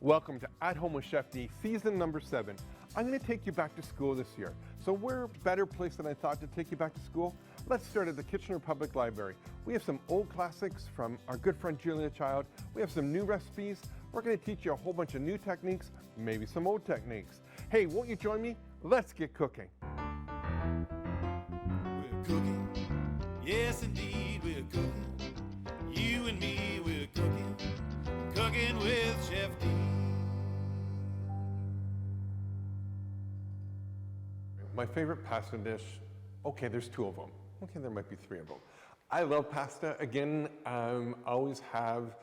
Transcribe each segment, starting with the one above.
Welcome to At Home with Chef D, season number 7. I'm going to take you back to school this year. So where better place than I thought to take you back to school? Let's start at the Kitchener Public Library. We have some old classics from our good friend Julia Child. We have some new recipes. We're going to teach you a whole bunch of new techniques, maybe some old techniques. Hey, won't you join me? Let's get cooking. We're cooking, yes indeed we're cooking. You and me, we're cooking, cooking with Chef D. My favorite pasta dish, okay, there's 2 of them. Okay, there might be 3 of them. I love pasta. Again, always have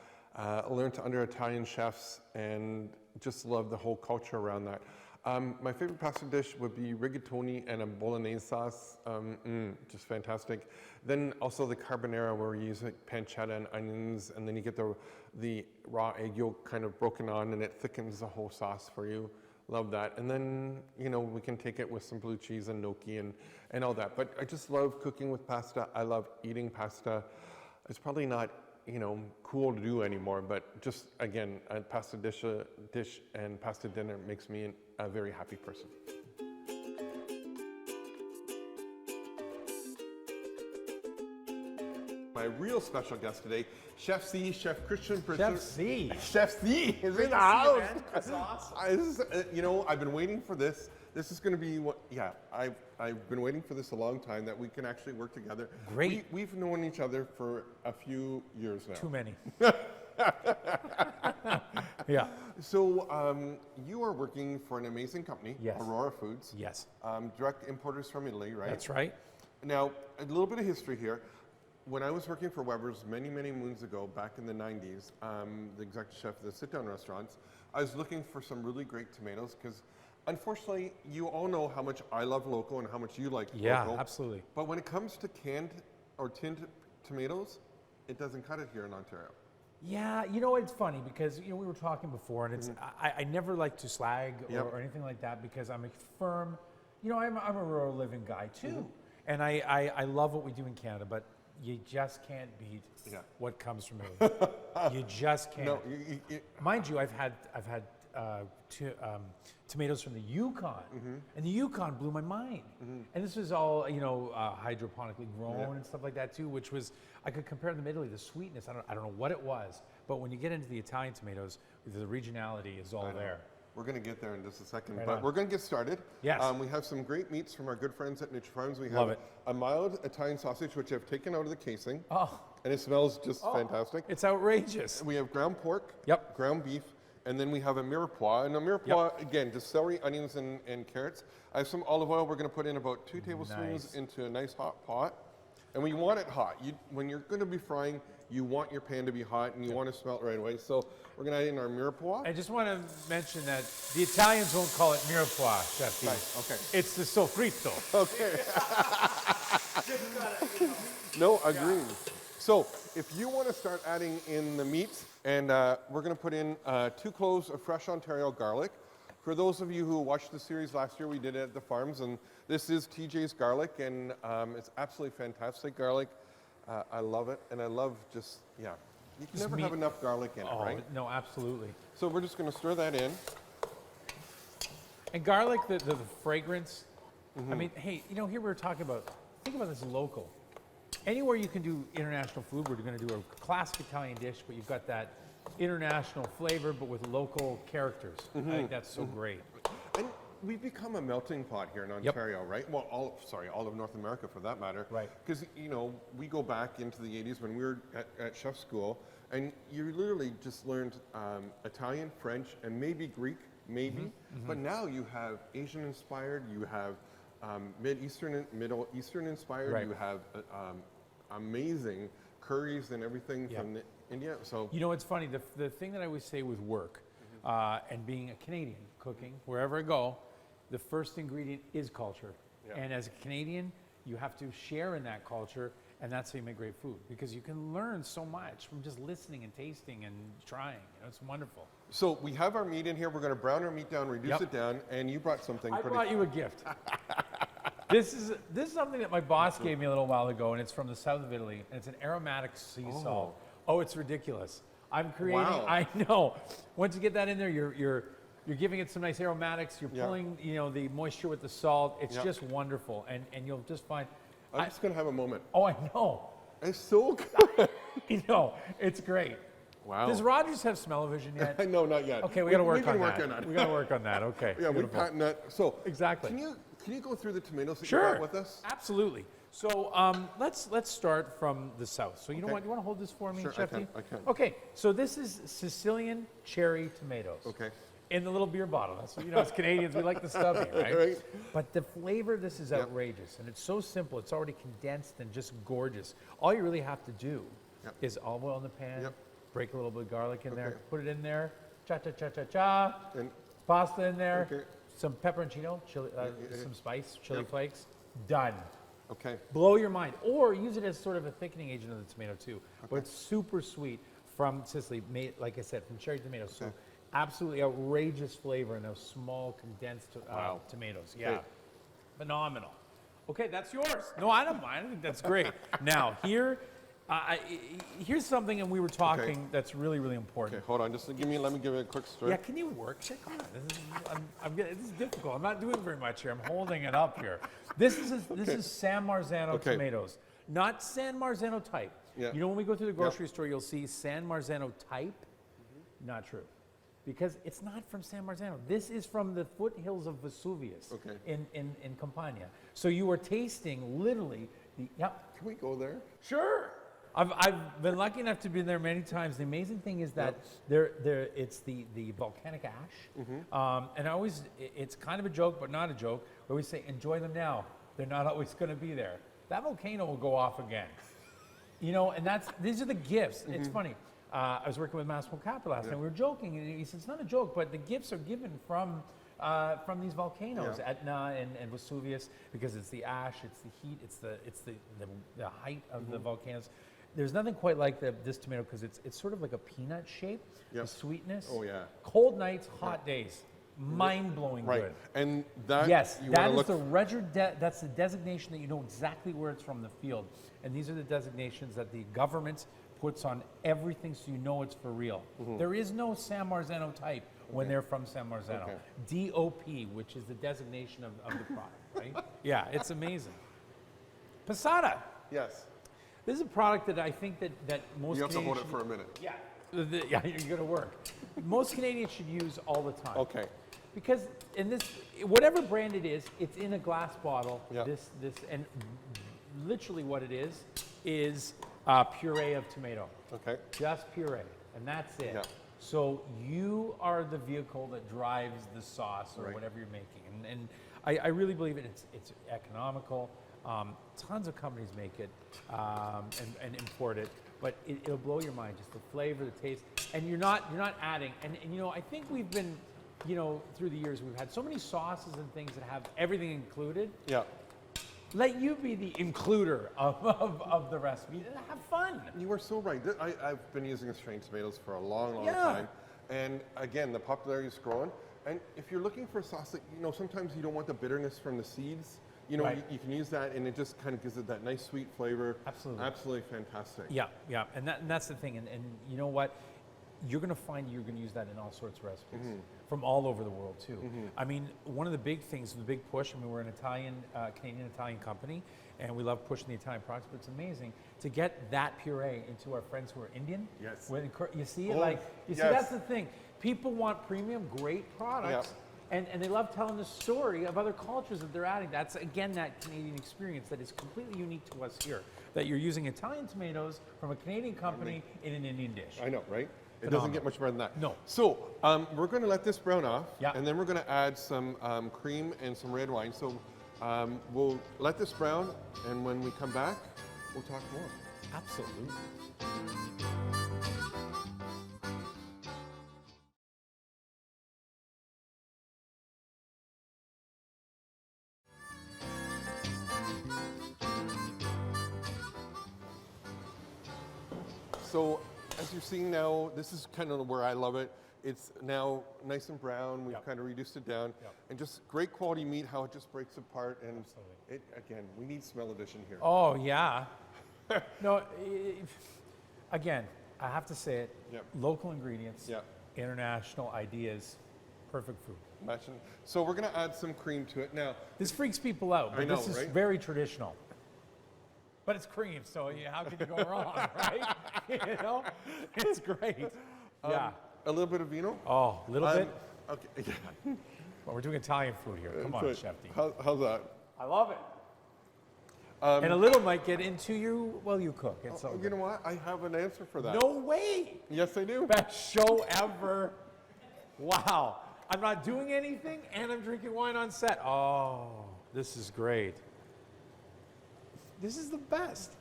learned under Italian chefs and just love the whole culture around that. My favorite pasta dish would be rigatoni and a bolognese sauce, just fantastic. Then also the carbonara where we use like pancetta and onions, and then you get the raw egg yolk kind of broken on and it thickens the whole sauce for you. Love that. And then, you know, we can take it with some blue cheese and gnocchi and all that. But I just love cooking with pasta. I love eating pasta. It's probably not, you know, cool to do anymore, but just, again, a pasta dish and pasta dinner makes me a very happy person. My real special guest today, Chef C, Chef Christian Pritchard. Chef C. Chef C is in the house. That's awesome. You know, I've been waiting for this. This is going to be what, yeah, I've been waiting for this a long time that we can actually work together. Great. We've known each other for a few years now. Too many. Yeah. So you are working for an amazing company, Yes. Aurora Foods. Yes. Direct importers from Italy, right? That's right. Now, a little bit of history here. When I was working for Weber's many, many moons ago, back in the 90s, the executive chef of the sit-down restaurants, I was looking for some really great tomatoes because unfortunately, you all know how much I love local and how much you like Yeah, local. absolutely. But when it comes to canned or tinned tomatoes, it doesn't cut it here in Ontario. Yeah, you know, it's funny because, you know, we were talking before and it's, I never like to slag or anything like that because I'm a firm, you know, I'm a rural living guy too. And I love what we do in Canada, but you just can't beat what comes from Italy. You just can't. No, Mind you, I've had tomatoes from the Yukon, and the Yukon blew my mind. And this was all, you know, hydroponically grown and stuff like that too, which was, I could compare them to Italy, the sweetness, I don't know what it was, but when you get into the Italian tomatoes, the regionality is all there. We're going to get there in just a second, Right but on. we're going to get started. Yes. We have some great meats from our good friends at Nutrafarms. We Love have it. a mild Italian sausage, which I've taken out of the casing, Oh, and it smells just fantastic. it's outrageous. We have ground pork, Yep. ground beef, and then we have a mirepoix. And a mirepoix, again, just celery, onions, and carrots. I have some olive oil. We're going to put in about 2 tablespoons Nice. into a nice hot pot. And we want it hot. When you're going to be frying, you want your pan to be hot, and you want to smell it right away. So we're going to add in our mirepoix. I just want to mention that the Italians won't call it mirepoix, Chef D. Right, okay. It's the sofritto. Okay. No, agreed. So if you want to start adding in the meats, and we're going to put in 2 cloves of fresh Ontario garlic. For those of you who watched the series last year, we did it at the farms, and this is TJ's garlic, and it's absolutely fantastic garlic. I love it, and I love just, you can never have enough garlic in it, right? No, absolutely. So we're just going to stir that in. And garlic, the fragrance. I mean, hey, you know, here we're talking about, think about this local. Anywhere you can do international food, we're going to do a classic Italian dish, but you've got that international flavor, but with local characters. I think that's so great. And we've become a melting pot here in Ontario, right? Well, all of North America for that matter. Right. Because, you know, we go back into the 80s when we were at chef school, and you literally just learned Italian, French, and maybe Greek, But now you have Asian inspired, you have Middle Eastern inspired, Right. you have amazing curries and everything from India. So You know, it's funny, the thing that I always say with work and being a Canadian, cooking, wherever I go, the first ingredient is culture. Yeah. And as a Canadian, you have to share in that culture, and that's how you make great food, because you can learn so much from just listening and tasting and trying. You know, it's wonderful. So we have our meat in here. We're going to brown our meat down, reduce it down, and you brought something I pretty. brought you a gift. This is something that my boss gave me a little while ago, and it's from the south of Italy, and it's an aromatic sea salt. Oh, it's ridiculous. I'm creating. Wow. I know. Once you get that in there, you're giving it some nice aromatics. You're pulling, the moisture with the salt. It's just wonderful, and you'll just find. I'm just gonna have a moment. Oh, I know. It's so good. It's great. Wow. Does Rogers have smell-o-vision yet? No, not yet. Okay, we got to work on that. Working on it. We got to work on that. Okay. Yeah, we beautiful. patent that. So Exactly. Can you go through the tomatoes that you Sure. brought with us? Absolutely. So let's start from the south. So you know Okay. what? You want to hold this for me, Sure, Chef D? I can. Okay. So this is Sicilian cherry tomatoes. Okay. In the little beer bottle. That's as Canadians, we like the stubby, right? Right. But the flavor of this is outrageous, and it's so simple. It's already condensed and just gorgeous. All you really have to do is olive oil in the pan, Yep. break a little bit of garlic in there, Okay. put it in there, cha-cha-cha-cha-cha, And pasta in there, Okay. some pepperoncino, chili, some spice, chili Yep. flakes, done. okay. Blow your mind. Or use it as sort of a thickening agent of the tomato too. But it's super sweet from Sicily, made, like I said, from cherry tomatoes. So Okay. absolutely outrageous flavor in those small condensed Wow. tomatoes. Yeah. Okay. Phenomenal. Okay, that's yours. No, I don't mind. I think that's great. Now, here's something, and we were talking that's really, really important. Okay, hold on. Just let me give it a quick stir. Yeah, can you work? Come on, this is difficult. I'm not doing very much here. I'm holding it up here. This is San Marzano Okay. tomatoes, not San Marzano type. Yeah. You know, when we go through the grocery store, you'll see San Marzano type. Not true, because it's not from San Marzano. This is from the foothills of Vesuvius Okay. in Campania. So you are tasting literally the. Yep. Can we go there? Sure. I've been lucky enough to be there many times. The amazing thing is that it's the volcanic ash, and it's kind of a joke, but not a joke. We always say, enjoy them now. They're not always going to be there. That volcano will go off again. And these are the gifts. It's funny. I was working with Massimo Capra last night. We were joking, and he said it's not a joke, but the gifts are given from these volcanoes, Etna and Vesuvius, because it's the ash, it's the heat, it's the height of the volcanoes. There's nothing quite like this tomato because it's sort of like a peanut shape, the sweetness. Oh, yeah. Cold nights, hot days, mind-blowing Right. good. And that Yes, you that wanna is that's the designation that you know exactly where it's from the field. And these are the designations that the government puts on everything so you know it's for real. There is no San Marzano type when they're from San Marzano. Okay. DOP, which is the designation of the product, right? Yeah, it's amazing. Passata. Yes. This is a product that I think that most You have to Canadians hold it for a minute. yeah, you're going to work. Most Canadians should use all the time. Okay. Because whatever brand it is, it's in a glass bottle. Yeah. And literally what it is puree of tomato. Okay. Just puree, and that's it. Yeah. So you are the vehicle that drives the sauce or Right. whatever you're making, and I really believe it's economical. Tons of companies make it and import it, but it'll blow your mind. Just the flavor, the taste, and you're not adding. And I think we've been, through the years we've had so many sauces and things that have everything included. Yeah. Let you be the includer of the recipe and have fun. You are so right. I've been using Australian tomatoes for a long, long Yeah. time. And again, the popularity is growing. And if you're looking for a sauce that, sometimes you don't want the bitterness from the seeds, Right. you can use that and it just kind of gives it that nice sweet flavor. Absolutely. Absolutely fantastic. Yeah, and that's the thing. And you know what? You're going to find you're going to use that in all sorts of recipes from all over the world too. I mean, one of the big things, the big push. I mean, we're an Canadian-Italian company, and we love pushing the Italian products. But it's amazing to get that puree into our friends who are Indian. Yes. You see it, Yes. that's the thing. People want premium, great products. And they love telling the story of other cultures that they're adding. That's, again, that Canadian experience that is completely unique to us here. That you're using Italian tomatoes from a Canadian company in an Indian dish. I know, right? It Phenomenal. doesn't get much better than that. No. So we're going to let this brown off, Yeah. and then we're going to add some cream and some red wine. So we'll let this brown, and when we come back, we'll talk more. Absolutely. So as you're seeing now, this is kind of where I love it. It's now nice and brown. We've Yep. kind of reduced it down. Yep. And just great quality meat, how it just breaks apart. And Absolutely. again, we need smell addition here. Oh, yeah. No, again, I have to say it. Yep. Local ingredients, Yep. international ideas, perfect food. Imagine. So we're going to add some cream to it. Now, This freaks people out, but I know, this is right? very traditional. But it's cream, so how can you go wrong, right? You know, it's great. Yeah. a little bit of vino. Oh, a little bit. Okay. Well, we're doing Italian food here. Come on, ChefD. How's that? I love it. And a little might get into you while you cook. It's all You know what? I have an answer for that. No way. Yes, I do. Best show ever. Wow. I'm not doing anything and I'm drinking wine on set. Oh, this is great. This is the best.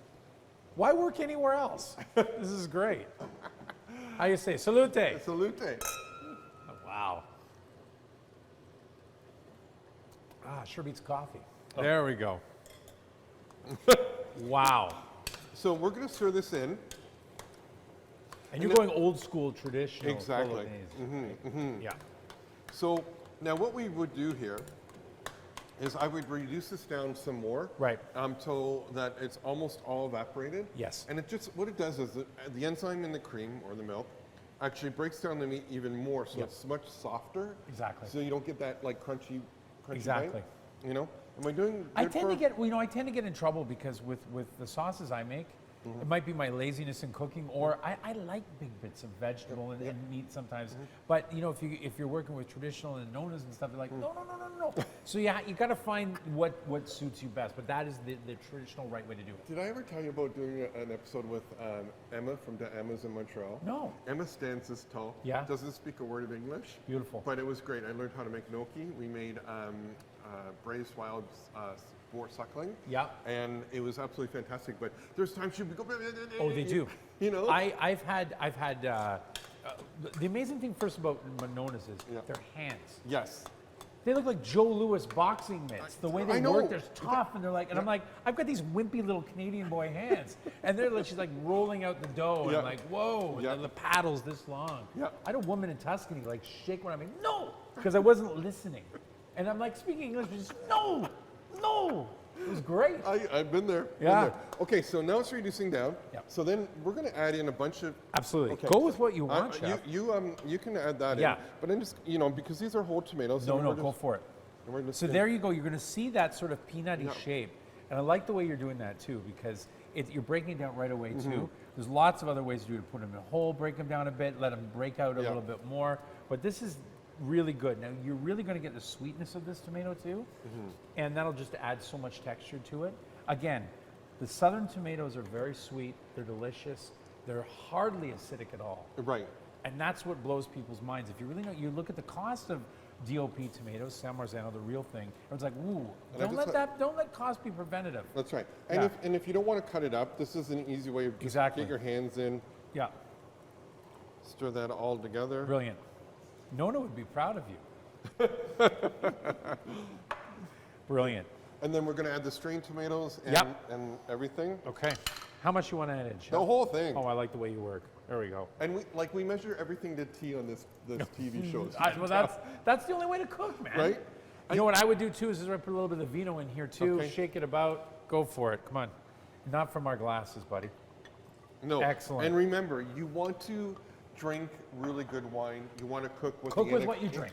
Why work anywhere else? This is great. How you say? Salute. Salute. Oh, wow. Sure beats coffee. There we go. Wow. So we're going to stir this in. And you're going old school, traditional. Exactly. Bolognese. Yeah. So now what we would do here is I would reduce this down some more. Right. So that it's almost all evaporated. Yes. And it just, what it does is the enzyme in the cream or the milk actually breaks down the meat even more, so Yep. it's much softer. Exactly. So you don't get that like crunchy Exactly. bite, you know? Am I doing I good tend for- to get, I tend to get in trouble because with the sauces I make, it might be my laziness in cooking, or I like big bits of vegetable and meat sometimes. But if you're working with traditional and nonas and stuff, they're like, no. So yeah, you got to find what suits you best. But that is the traditional right way to do it. Did I ever tell you about doing an episode with Emma from the Emma's in Montreal? No. Emma stands this tall. Yeah. Doesn't speak a word of English. Beautiful. But it was great. I learned how to make gnocchi. We made braised wild boar suckling. Yeah. And it was absolutely fantastic. But there's times she would go. Oh, they do. You know. I've had the amazing thing first about Manonas is their hands. Yes. They look like Joe Louis boxing mitts. The way I they know. work, they're tough, and they're like, and I'm like, I've got these wimpy little Canadian boy hands, and they're like, she's like rolling out the dough, and Yeah. I'm like, whoa, and Yeah. then the paddle's this long. Yeah. I had a woman in Tuscany like shake when I'm like, no, because I wasn't listening, and I'm like speaking English, but just no. It was great. I've been there. Yeah. Been there. Okay, so now it's reducing down. Yep. So then we're going to add in a bunch of. Absolutely. Okay. Go with what you want, Chef. You can add that Yeah. in. But I'm just because these are whole tomatoes. No, and no, we're go just- for it. and we're just So gonna- there you go. You're going to see that sort of peanutty Yeah. shape. And I like the way you're doing that too, because you're breaking it down right away Mm-hmm. too. There's lots of other ways to do it. Put them in a hole, break them down a bit, let them break out a Yeah. little bit more. But this is really good. Now you're really going to get the sweetness of this tomato too. Mm-hmm. And that'll just add so much texture to it. Again, the southern tomatoes are very sweet. They're delicious. They're hardly acidic at all. Right. And that's what blows people's minds. If you really know, you look at the cost of DOP tomatoes, San Marzano, the real thing. Everyone's like, ooh, And I just don't let cost be preventative. That's right. And Yeah. if you don't want to cut it up, this is an easy way of just Exactly. get your hands in, Yeah, stir that all together. brilliant. Nona would be proud of you. Brilliant. And then we're going to add the strained tomatoes and, Yep. and everything. Okay. How much you want to add in, Chef? The whole thing. Oh, I like the way you work. There we go. And we measure everything to T on this TV shows. Well, that's the only way to cook, man. Right? You know what I would do too is I put a little bit of vino in here too. Okay. Shake it about. Go for it. Come on. Not from our glasses, buddy. No. Excellent. And remember, you want to drink really good wine. You want to cook with Cook the with what you drink.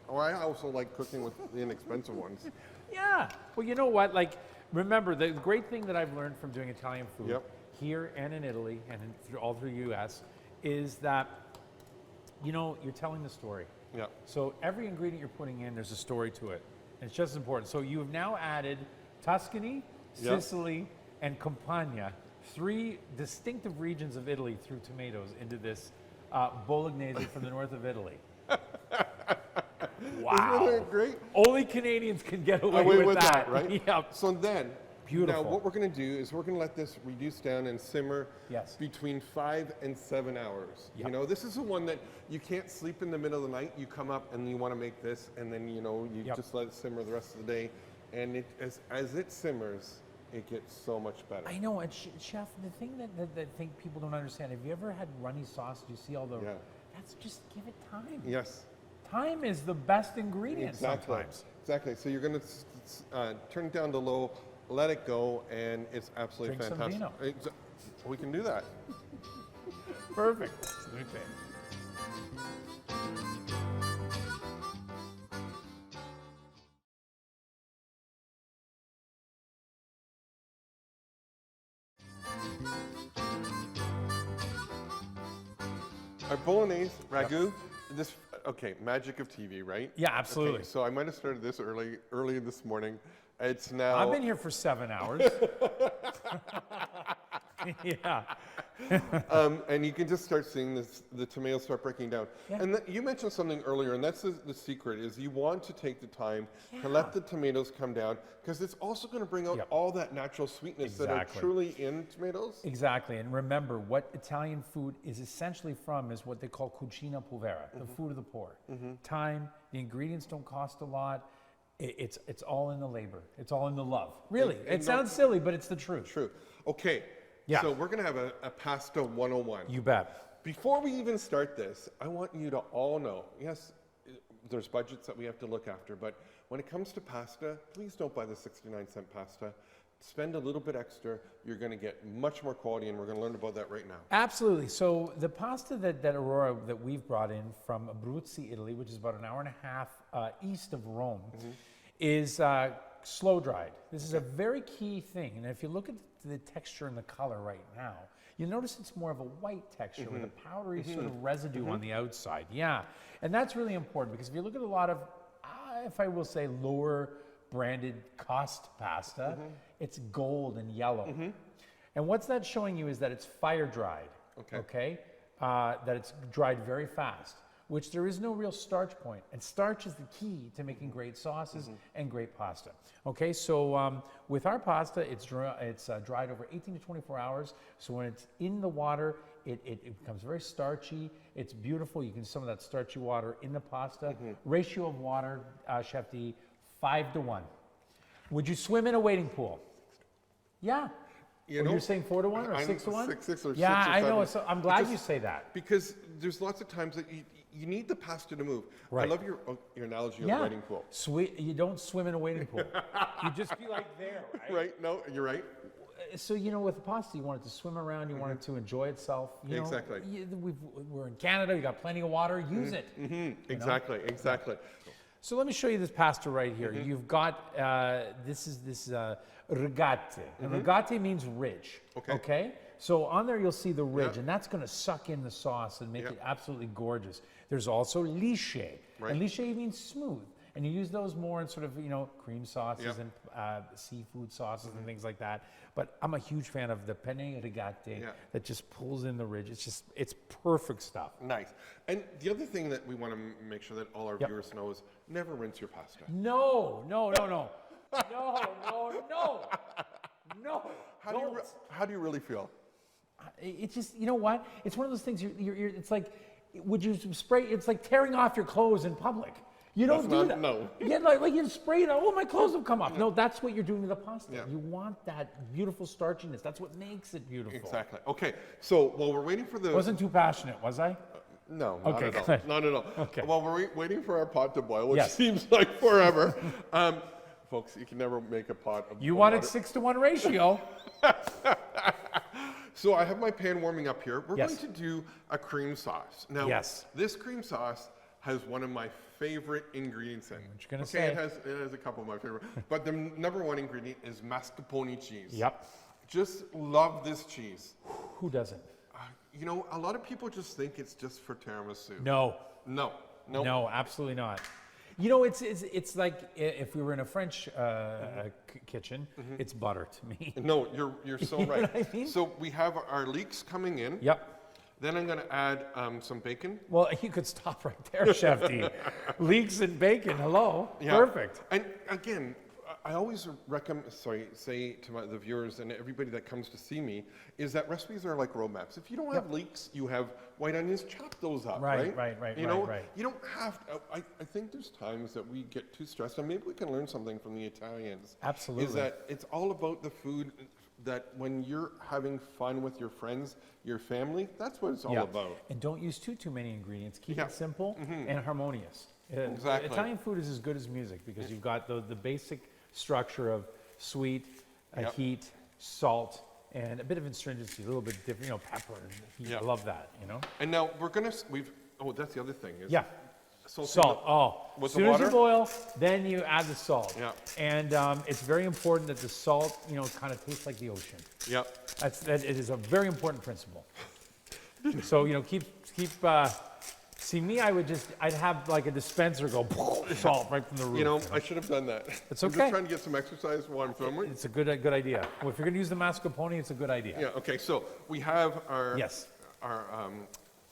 Oh, I also like cooking with the inexpensive ones. Yeah. Well, you know what? Like, remember, the great thing that I've learned from doing Italian food Yep. here and in Italy and all through the U.S. is that, you're telling the story. Yeah. So every ingredient you're putting in, there's a story to it. And it's just as important. So you have now added Tuscany, Yep. Sicily, and Campania, 3 distinctive regions of Italy through tomatoes into this bolognese from the north of Italy. Wow. Isn't it great? Only Canadians can get away, With that, right? Yep. So then, Beautiful. now what we're going to do is we're going to let this reduce down and simmer Yes. between 5 and 7 hours. Yep. This is the one that you can't sleep in the middle of the night. You come up and you want to make this, and then you Yep. just let it simmer the rest of the day, and as it simmers, it gets so much better. I know, and Chef, the thing that I think people don't understand, have you ever had runny sausage? You see all the, Yeah. that's just give it time. Yes. Time is the best ingredient Exactly. sometimes. Exactly. So you're going to turn it down to low, let it go, and it's absolutely Drink some fantastic. vino. We can do that. Perfect. Salute. Our bolognese ragu, this, okay, magic of TV, right? Yeah, absolutely. Okay, so I might have started this early this morning. It's now. I've been here for 7 hours. Yeah. And you can just start seeing the tomatoes start breaking down. Yeah. And you mentioned something earlier, and that's the secret, is you want to take the time to let the tomatoes come down, because it's also going to bring out all that natural sweetness that are truly in tomatoes. Exactly. And remember, what Italian food is essentially from is what they call cucina povera, the food of the poor. Time, the ingredients don't cost a lot. It's all in the labor. It's all in the love. Really. It sounds silly, but it's the truth. True. Okay. Yeah. So we're going to have a pasta 101. You bet. Before we even start this, I want you to all know, yes, there's budgets that we have to look after, but when it comes to pasta, please don't buy the 69-cent pasta. Spend a little bit extra. You're going to get much more quality, and we're going to learn about that right now. Absolutely. So the pasta that Aurora, that we've brought in from Abruzzi, Italy, which is about an hour and a half east of Rome, is slow dried. This is a very key thing. And if you look at the texture and the color right now, you'll notice it's more of a white texture with a powdery sort of residue on the outside. Yeah. And that's really important, because if you look at a lot of, if I will say, lower branded cost pasta, it's gold and yellow. And what's that showing you is that it's fire dried. Okay. That it's dried very fast, which there is no real starch point. And starch is the key to making great sauces and great pasta. Okay, so with our pasta, it's dried over 18 to 24 hours. So when it's in the water, it becomes very starchy. It's beautiful. You can see some of that starchy water in the pasta. Ratio of water, Chef D, 5 to 1. Would you swim in a wading pool? Yeah. You're saying 4 to 1 or 6 to 1? Six or yeah, 6 or I 7. know. So I'm glad you say that. Because there's lots of times that you need the pasta to move. Right. I love your analogy of a wading pool. You don't swim in a wading pool. You just be like there, right? Right. No, you're right. So, with the pasta, you want it to swim around. You want it to enjoy itself. Exactly. We're in Canada. You got plenty of water. Use it. Exactly. So let me show you this pasta right here. You've got, this is rigate. And rigate means ridge. Okay. So on there you'll see the ridge, and that's going to suck in the sauce and make it absolutely gorgeous. There's also lisce. And lisce means smooth. And you use those more in sort of, cream sauces and seafood sauces and things like that. But I'm a huge fan of the penne rigate that just pulls in the ridge. It's perfect stuff. Nice. And the other thing that we want to make sure that all our viewers know is never rinse your pasta. No. How do you really feel? It's just, you know what? It's one of those things. It's like, would you spray? It's like tearing off your clothes in public. You don't do that. No. Yeah, like you spray it. Oh, my clothes have come off. No, that's what you're doing to the pasta. Yeah. You want that beautiful starchiness. That's what makes it beautiful. Exactly. Okay. So while we're waiting for the. Wasn't too passionate, was I? No. Not at all. Not at all. Okay. While we're waiting for our pot to boil, which seems like forever. Folks, you can never make a pot of. You wanted 6 to 1 ratio. So I have my pan warming up here. We're going to do a cream sauce. Now, this cream sauce has one of my favorite ingredients in it. What you gonna say? It has a couple of my favorite, but the number one ingredient is mascarpone cheese. Yep. Just love this cheese. Who doesn't? A lot of people just think it's just for tiramisu. No. No, absolutely not. It's like if we were in a French kitchen, it's butter to me. No, you're so You know right. what I mean? So we have our leeks coming in. Yep. Then I'm going to add some bacon. Well, you could stop right there, Chef D. Leeks and bacon, hello. Yeah. Perfect. And again, I always say to the viewers and everybody that comes to see me, is that recipes are like roadmaps. If you don't have leeks, you have white onions, chop those up, right? Right. You don't have to, I think there's times that we get too stressed, and maybe we can learn something from the Italians. Absolutely. Is that it's all about the food, that when you're having fun with your friends, your family, that's what it's all about. And don't use too many ingredients. Keep it simple and harmonious. Exactly. Italian food is as good as music, because you've got the basic structure of sweet, heat, salt, and a bit of astringency, a little bit different, pepper and heat. Yeah. I love that, And now we're gonna, that's the other thing. Is Yeah. salting Salt. the- Oh, with as the soon as you water? boil, then you add the salt. Yeah. And it's very important that the salt, kind of tastes like the ocean. Yeah. It is a very important principle. So, keep, see me, I'd have like a dispenser go salt right from the roof. I should have done that. It's I'm okay. just trying to get some exercise while I'm filming. It's a good idea. Well, if you're gonna use the mascarpone, it's a good idea. Yeah, okay, so we have our Yes. our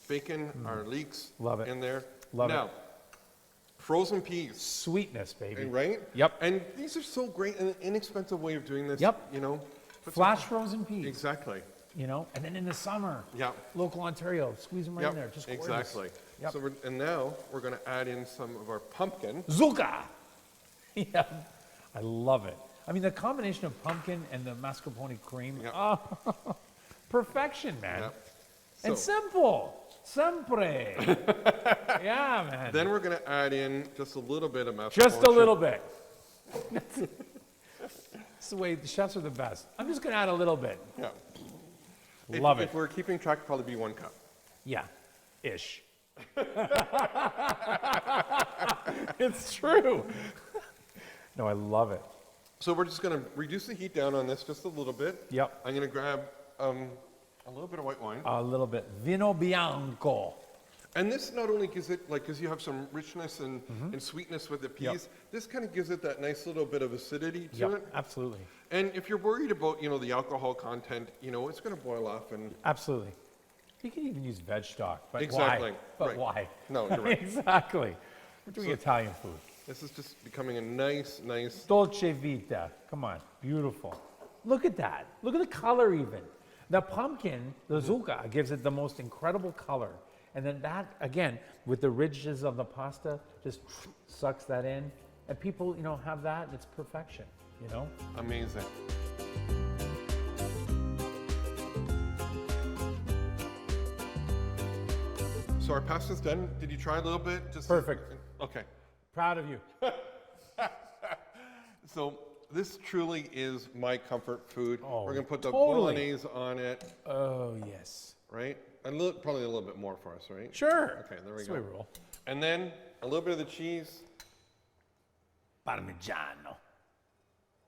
bacon, our leeks Love it. in there. Love it. now, frozen peas, Sweetness, baby. right? Yep. And these are so great and an inexpensive way of doing this. Yep. Put some- Flash frozen peas. Exactly. And then in the summer, Yeah. local Ontario, squeeze them right Yep. in there. Just gorgeous. Exactly. Yep. So and now we're going to add in some of our pumpkin. Zucca. Yeah, I love it. I mean, the combination of pumpkin and the mascarpone cream, Yep. perfection, man. Yep. And So- simple. Sempre. Yeah, man. Then we're going to add in just a little bit of mascarpone. Just a little bit. That's the way the chefs are the best. I'm just going to add a little bit. Yeah. Love If it. we're keeping track, it'd probably be 1 cup. Yeah, ish. It's true. No, I love it. So we're just going to reduce the heat down on this just a little bit. Yep. I'm going to grab a little bit of white wine. A little bit. Vino bianco. And this not only gives it, because you have some richness and sweetness with the peas, Yep. this kind of gives it that nice little bit of acidity to it. Absolutely. And if you're worried about, the alcohol content, it's going to boil off and Absolutely. You can even use veg stock, but Exactly, why? But right. why? No, you're right. Exactly. We're doing Italian food. this is just becoming a nice. Dolce vita. Come on. Beautiful. Look at that. Look at the color even. The pumpkin, the zucca, gives it the most incredible color. And then that, again, with the ridges of the pasta, just sucks that in. And people, have that, and it's perfection, Amazing. So our pasta's done. Did you try a little bit? Just Perfect. Okay. Proud of you. So this truly is my comfort food. Oh, We're gonna put the totally. bolognese on it, Oh, yes. right? Probably a little bit more for us, right? Sure. Okay, there we That's go. the way we roll. And then a little bit of the cheese, Parmigiano.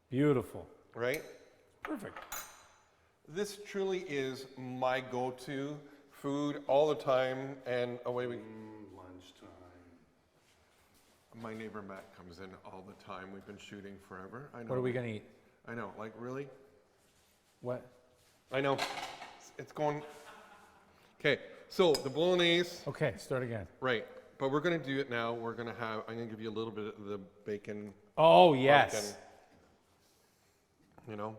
Beautiful. right? Perfect. This truly is my go-to food all the time, and away we. Lunchtime. My neighbor Matt comes in all the time. We've been shooting forever. I know. What are we going to eat? I know. Like really? What? I know. It's going. Okay. So the bolognese. Okay, start again. Right. But we're going to do it now. I'm going to give you a little bit of the bacon. Oh, yes. Pumpkin,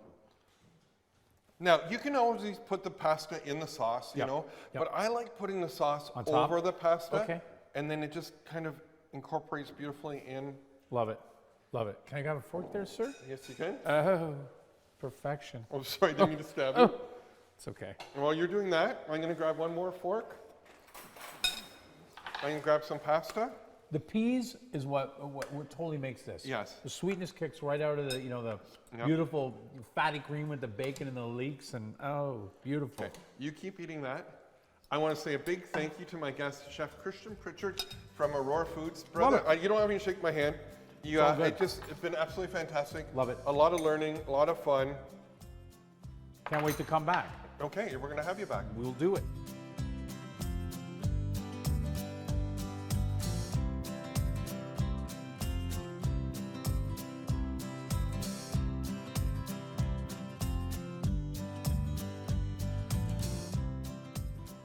Now, you can always put the pasta in the sauce, Yep. Yep. but I like putting the sauce On top? over the pasta. Okay. And then it just kind of incorporates beautifully in. Love it. Love it. Can I grab a fork there, sir? Yes, you can. Oh, perfection. Oh, sorry, didn't mean to stab you. It's okay. And while you're doing that, I'm going to grab one more fork. I'm going to grab some pasta. The peas is what totally makes this. Yes. The sweetness kicks right out of the the Yep. beautiful fatty cream with the bacon and the leeks and oh, beautiful. Okay, you keep eating that. I want to say a big thank you to my guest, Chef Christian Pritchard from Aurora Foods. Brother, Love you don't have to shake my hand. You, all good. it's been absolutely fantastic. Love it. A lot of learning, a lot of fun. Can't wait to come back. Okay, we're going to have you back. We'll do it.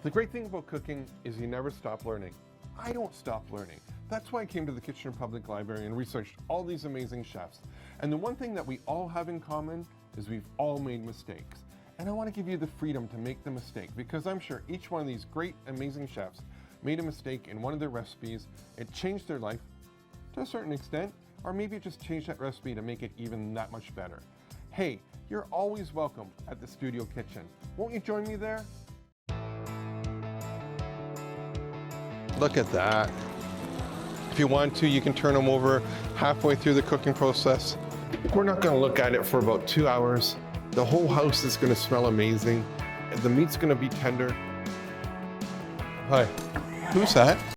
The great thing about cooking is you never stop learning. I don't stop learning. That's why I came to the Kitchener Public Library and researched all these amazing chefs. And the one thing that we all have in common is we've all made mistakes. And I want to give you the freedom to make the mistake because I'm sure each one of these great, amazing chefs made a mistake in one of their recipes. It changed their life to a certain extent, or maybe it just changed that recipe to make it even that much better. Hey, you're always welcome at the Studio Kitchen. Won't you join me there? Look at that. If you want to, you can turn them over halfway through the cooking process. We're not going to look at it for about 2 hours. The whole house is gonna smell amazing. The meat's gonna be tender. Hi, who's that?